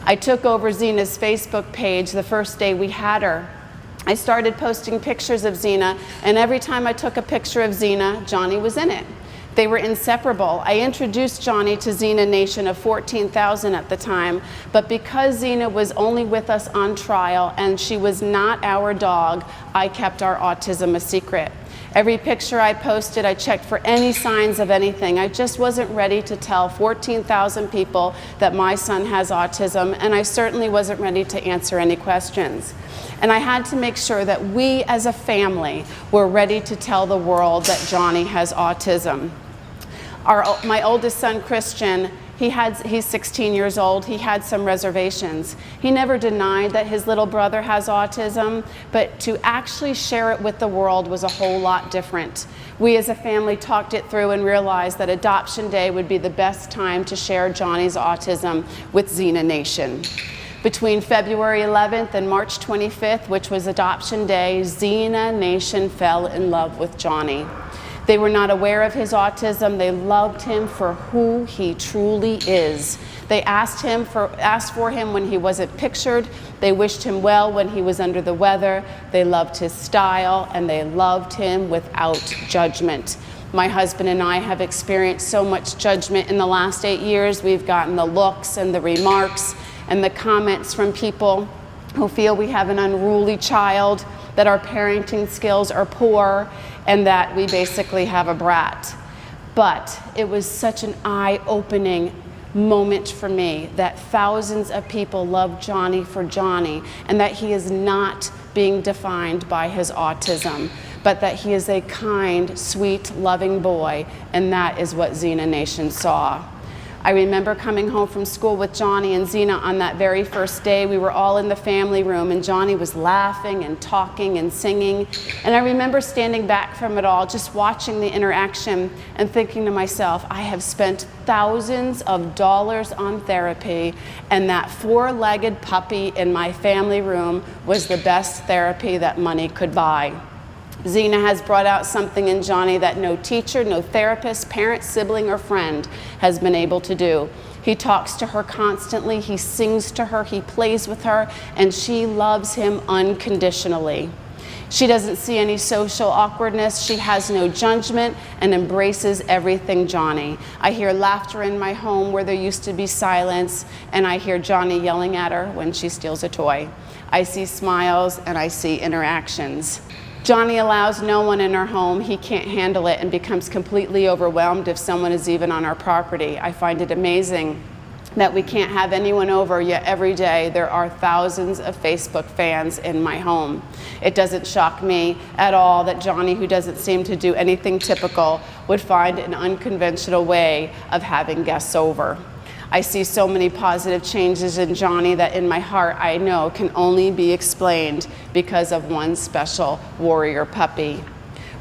I took over Xena's Facebook page the first day we had her. I started posting pictures of Xena, and every time I took a picture of Xena, Johnny was in it. They were inseparable. I introduced Johnny to Xena Nation of 14,000 at the time, but because Xena was only with us on trial and she was not our dog, I kept our autism a secret. Every picture I posted, I checked for any signs of anything. I just wasn't ready to tell 14,000 people that my son has autism, and I certainly wasn't ready to answer any questions. And I had to make sure that we as a family were ready to tell the world that Johnny has autism. My oldest son, Christian, he's 16 years old. He had some reservations. He never denied that his little brother has autism, but to actually share it with the world was a whole lot different. We as a family talked it through and realized that Adoption Day would be the best time to share Johnny's autism with Xena Nation. Between February 11th and March 25th, which was Adoption Day, Xena Nation fell in love with Johnny. They were not aware of his autism. They loved him for who he truly is. They asked for him when he wasn't pictured. They wished him well when he was under the weather. They loved his style, and they loved him without judgment. My husband and I have experienced so much judgment in the last 8 years. We've gotten the looks and the remarks and the comments from people who feel we have an unruly child, that our parenting skills are poor, and that we basically have a brat. But it was such an eye-opening moment for me that thousands of people love Johnny for Johnny, and that he is not being defined by his autism, but that he is a kind, sweet, loving boy, and that is what Xena Nation saw. I remember coming home from school with Johnny and Xena on that very first day. We were all in the family room, and Johnny was laughing and talking and singing. And I remember standing back from it all, just watching the interaction and thinking to myself, I have spent thousands of dollars on therapy, and that four-legged puppy in my family room was the best therapy that money could buy. Xena has brought out something in Johnny that no teacher, no therapist, parent, sibling, or friend has been able to do. He talks to her constantly, he sings to her, he plays with her, and she loves him unconditionally. She doesn't see any social awkwardness, she has no judgment, and embraces everything Johnny. I hear laughter in my home where there used to be silence, and I hear Johnny yelling at her when she steals a toy. I see smiles and I see interactions. Johnny allows no one in our home. He can't handle it and becomes completely overwhelmed if someone is even on our property. I find it amazing that we can't have anyone over, yet every day there are thousands of Facebook fans in my home. It doesn't shock me at all that Johnny, who doesn't seem to do anything typical, would find an unconventional way of having guests over. I see so many positive changes in Johnny that in my heart I know can only be explained because of one special warrior puppy.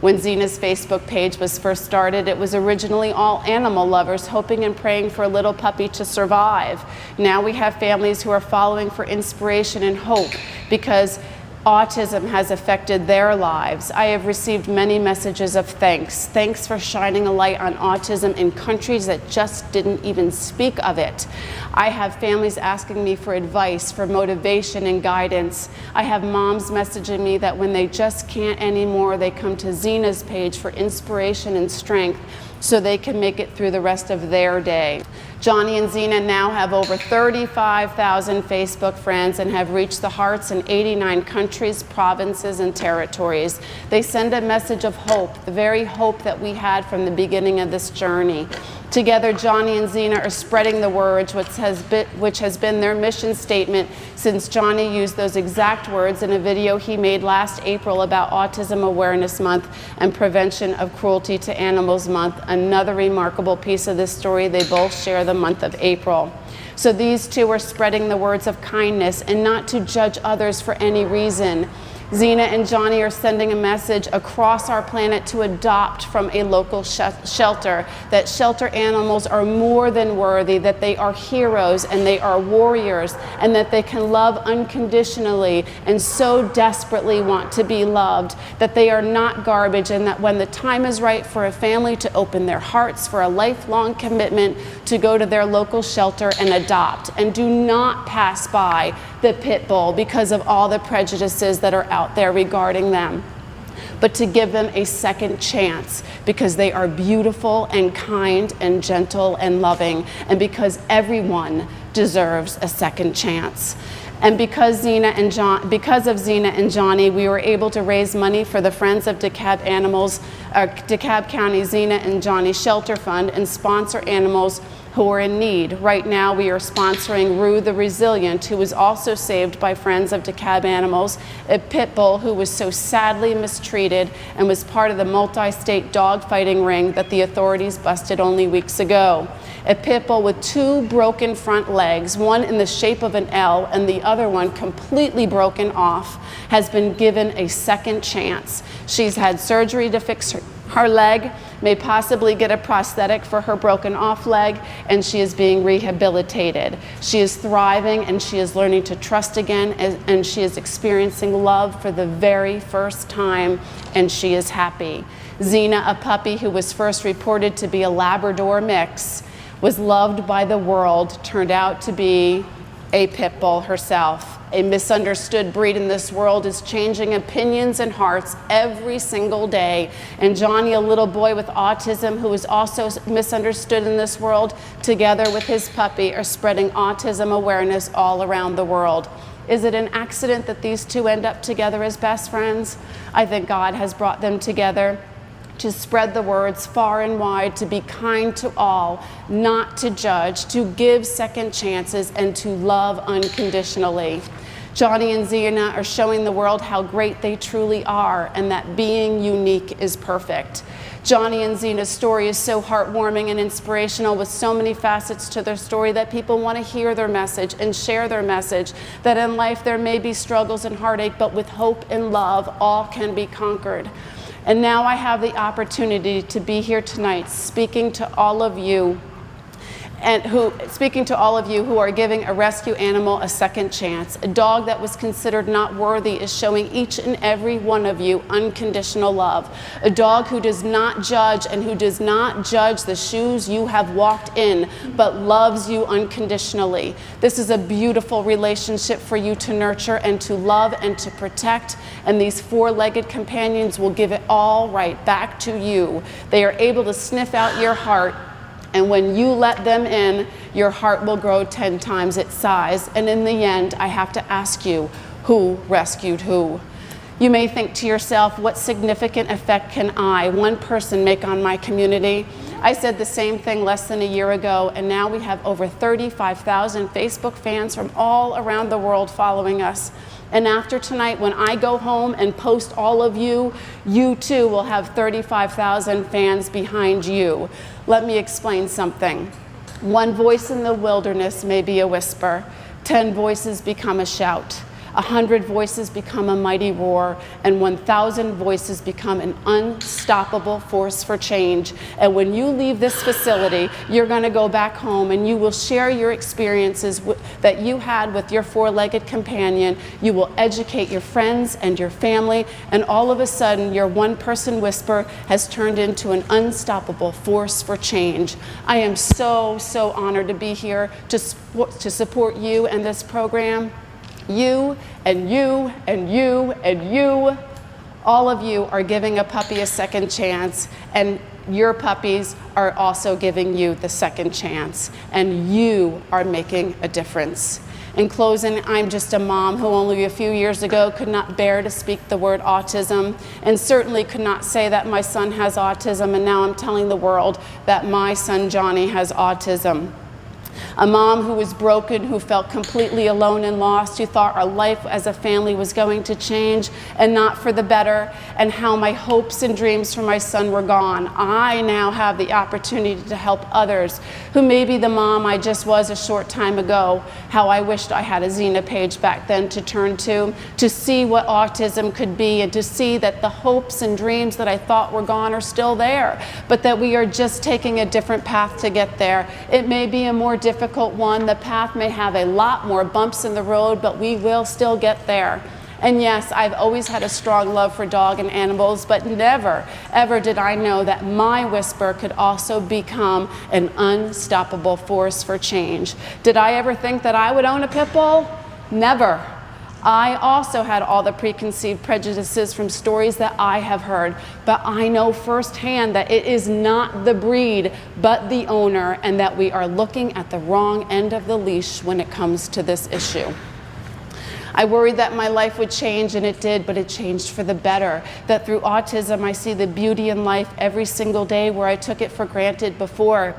When Xena's Facebook page was first started, it was originally all animal lovers hoping and praying for a little puppy to survive. Now we have families who are following for inspiration and hope because autism has affected their lives. I have received many messages of thanks. Thanks for shining a light on autism in countries that just didn't even speak of it. I have families asking me for advice, for motivation and guidance. I have moms messaging me that when they just can't anymore, they come to Xena's page for inspiration and strength so they can make it through the rest of their day. Johnny and Xena now have over 35,000 Facebook friends and have reached the hearts in 89 countries, provinces, and territories. They send a message of hope, the very hope that we had from the beginning of this journey. Together, Johnny and Xena are spreading the word, which has been their mission statement since Johnny used those exact words in a video he made last April about Autism Awareness Month and Prevention of Cruelty to Animals Month. Another remarkable piece of this story, they both share the month of April. So these two are spreading the words of kindness and not to judge others for any reason. Xena and Johnny are sending a message across our planet to adopt from a local shelter, that shelter animals are more than worthy, that they are heroes and they are warriors, and that they can love unconditionally and so desperately want to be loved, that they are not garbage, and that when the time is right for a family to open their hearts for a lifelong commitment, to go to their local shelter and adopt. And do not pass by the pit bull because of all the prejudices that are out there regarding them, but to give them a second chance, because they are beautiful and kind and gentle and loving, and because everyone deserves a second chance. And because of Xena and Johnny, we were able to raise money for the Friends of DeKalb DeKalb County Xena and Johnny Shelter Fund and sponsor animals who are in need. Right now we are sponsoring Rue the Resilient, who was also saved by Friends of DeKalb Animals, a pit bull who was so sadly mistreated and was part of the multi-state dog-fighting ring that the authorities busted only weeks ago. A pit bull with 2 broken front legs, one in the shape of an L and the other one completely broken off, has been given a second chance. She's had surgery to fix her leg, may possibly get a prosthetic for her broken off leg, and she is being rehabilitated. She is thriving and she is learning to trust again, and she is experiencing love for the very first time, and she is happy. Xena, a puppy who was first reported to be a Labrador mix, was loved by the world, turned out to be a pit bull herself. A misunderstood breed in this world is changing opinions and hearts every single day. And Johnny, a little boy with autism who is also misunderstood in this world, together with his puppy, are spreading autism awareness all around the world. Is it an accident that these two end up together as best friends? I think God has brought them together to spread the words far and wide, to be kind to all, not to judge, to give second chances, and to love unconditionally. Johnny and Xena are showing the world how great they truly are, and that being unique is perfect. Johnny and Xena's story is so heartwarming and inspirational, with so many facets to their story, that people want to hear their message and share their message, that in life there may be struggles and heartache, but with hope and love, all can be conquered. And now I have the opportunity to be here tonight speaking to all of you who are giving a rescue animal a second chance. A dog that was considered not worthy is showing each and every one of you unconditional love. A dog who does not judge, and who does not judge the shoes you have walked in, but loves you unconditionally. This is a beautiful relationship for you to nurture and to love and to protect, and these 4-legged companions will give it all right back to you. They are able to sniff out your heart, and when you let them in, your heart will grow 10 times its size. And in the end, I have to ask you, who rescued who? You may think to yourself, what significant effect can I, one person, make on my community? I said the same thing less than a year ago, and now we have over 35,000 Facebook fans from all around the world following us. And after tonight, when I go home and post all of you, you too will have 35,000 fans behind you. Let me explain something. One voice in the wilderness may be a whisper. 10 voices become a shout. 100 voices become a mighty roar, and 1,000 voices become an unstoppable force for change. And when you leave this facility, you're going to go back home and you will share your experiences that you had with your 4-legged companion. You will educate your friends and your family, and all of a sudden your one-person whisper has turned into an unstoppable force for change. I am so honored to be here to support you and this program. You and you and you and you, all of you are giving a puppy a second chance, and your puppies are also giving you the second chance, and you are making a difference. In closing, I'm just a mom who only a few years ago could not bear to speak the word autism, and certainly could not say that my son has autism, and now I'm telling the world that my son Johnny has autism. A mom who was broken, who felt completely alone and lost, who thought our life as a family was going to change and not for the better, and how my hopes and dreams for my son were gone. I now have the opportunity to help others who may be the mom I just was a short time ago, how I wished I had a Xena page back then to turn to see what autism could be, and to see that the hopes and dreams that I thought were gone are still there, but that we are just taking a different path to get there. It may be a more difficult one. The path may have a lot more bumps in the road, but we will still get there. And yes, I've always had a strong love for dog and animals, but never, ever did I know that my whisper could also become an unstoppable force for change. Did I ever think that I would own a pit bull? Never. I also had all the preconceived prejudices from stories that I have heard, but I know firsthand that it is not the breed, but the owner, and that we are looking at the wrong end of the leash when it comes to this issue. I worried that my life would change, and it did, but it changed for the better. That through autism, I see the beauty in life every single day where I took it for granted before.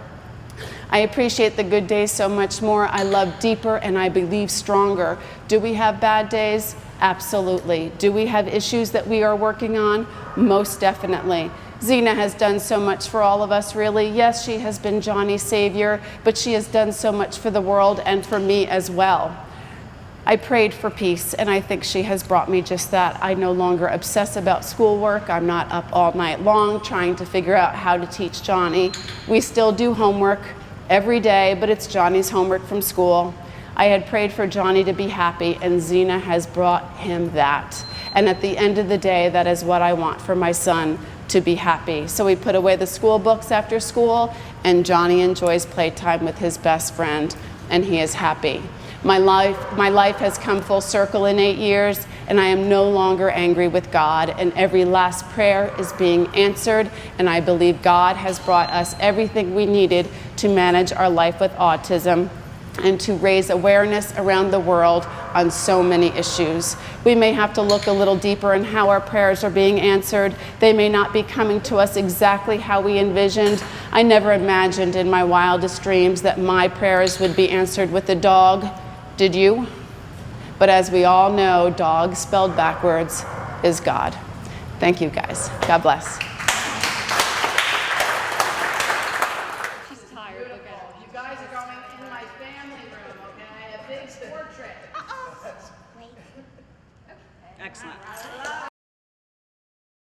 I appreciate the good days so much more. I love deeper, and I believe stronger. Do we have bad days? Absolutely. Do we have issues that we are working on? Most definitely. Xena has done so much for all of us, really. Yes, she has been Johnny's savior, but she has done so much for the world and for me as well. I prayed for peace, and I think she has brought me just that. I no longer obsess about schoolwork. I'm not up all night long trying to figure out how to teach Johnny. We still do homework every day, but it's Johnny's homework from school. I had prayed for Johnny to be happy, and Xena has brought him that. And at the end of the day, that is what I want for my son, to be happy. So we put away the school books after school, and Johnny enjoys playtime with his best friend, and he is happy. My life has come full circle in 8 years, and I am no longer angry with God, and every last prayer is being answered, and I believe God has brought us everything we needed to manage our life with autism and to raise awareness around the world on so many issues. We may have to look a little deeper in how our prayers are being answered. They may not be coming to us exactly how we envisioned. I never imagined in my wildest dreams that my prayers would be answered with a dog. Did you? But as we all know, dog spelled backwards is God. Thank you, guys. God bless. She's tired. Look at her. You guys are going in my family room, okay? A big portrait. Excellent.